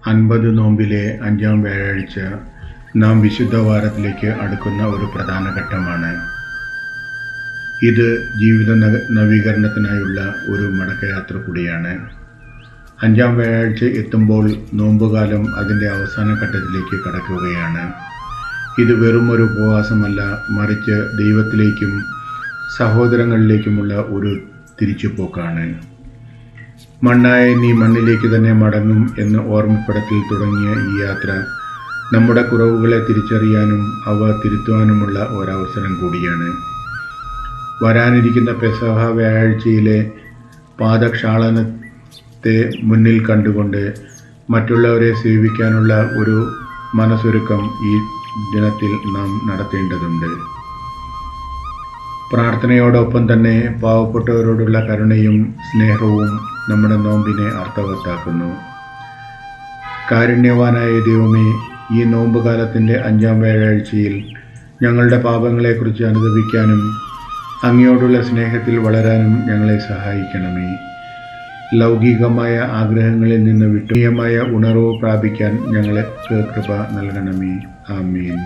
50 നോമ്പിലെ 5-ാം വ്യാഴാഴ്ച നാം വിശുദ്ധ വാരത്തിലേക്ക് അടുക്കുന്ന ഒരു പ്രധാന ഘട്ടമാണ്. ഇത് ജീവിത നവീകരണത്തിനായുള്ള ഒരു മടക്കയാത്ര കൂടിയാണ്. 5-ാം വ്യാഴാഴ്ച എത്തുമ്പോൾ നോമ്പുകാലം അതിൻ്റെ അവസാന ഘട്ടത്തിലേക്ക് കടക്കുകയാണ്. ഇത് വെറും ഒരു ഉപവാസമല്ല, മറിച്ച് ദൈവത്തിലേക്കും സഹോദരങ്ങളിലേക്കുമുള്ള ഒരു തിരിച്ചുപോക്കാണ്. മണ്ണായ നീ മണ്ണിലേക്ക് തന്നെ മടങ്ങും എന്ന ഓർമ്മപ്പെടുത്തൽ തുടങ്ങിയ ഈ യാത്ര നമ്മുടെ കുറവുകളെ തിരിച്ചറിയാനും അവ തിരുത്തുവാനുമുള്ള ഒരവസരം കൂടിയാണ്. വരാനിരിക്കുന്ന പെസഹ വ്യാഴാഴ്ചയിലെ പാദക്ഷാളനത്തെ മുന്നിൽ കണ്ടുകൊണ്ട് മറ്റുള്ളവരെ സേവിക്കാനുള്ള ഒരു മനസ്സൊരുക്കം ഈ ദിനത്തിൽ നാം നടത്തേണ്ടതുണ്ട്. പ്രാർത്ഥനയോടൊപ്പം തന്നെ പാവപ്പെട്ടവരോടുള്ള കരുണയും സ്നേഹവും നമ്മുടെ നോമ്പിനെ അർത്ഥവത്താക്കുന്നു. കാരുണ്യവാനായ ദൈവമേ, ഈ നോമ്പുകാലത്തിൻ്റെ 5-ാം വ്യാഴാഴ്ചയിൽ ഞങ്ങളുടെ പാപങ്ങളെക്കുറിച്ച് അനുതപിക്കാനും അങ്ങയോടുള്ള സ്നേഹത്തിൽ വളരാനും ഞങ്ങളെ സഹായിക്കണമേ. ലൗകികമായ ആഗ്രഹങ്ങളിൽ നിന്ന് വിട്ടുമായ ഉണർവ് പ്രാപിക്കാൻ ഞങ്ങൾക്ക് കൃപ നൽകണമേ. ആമേൻ.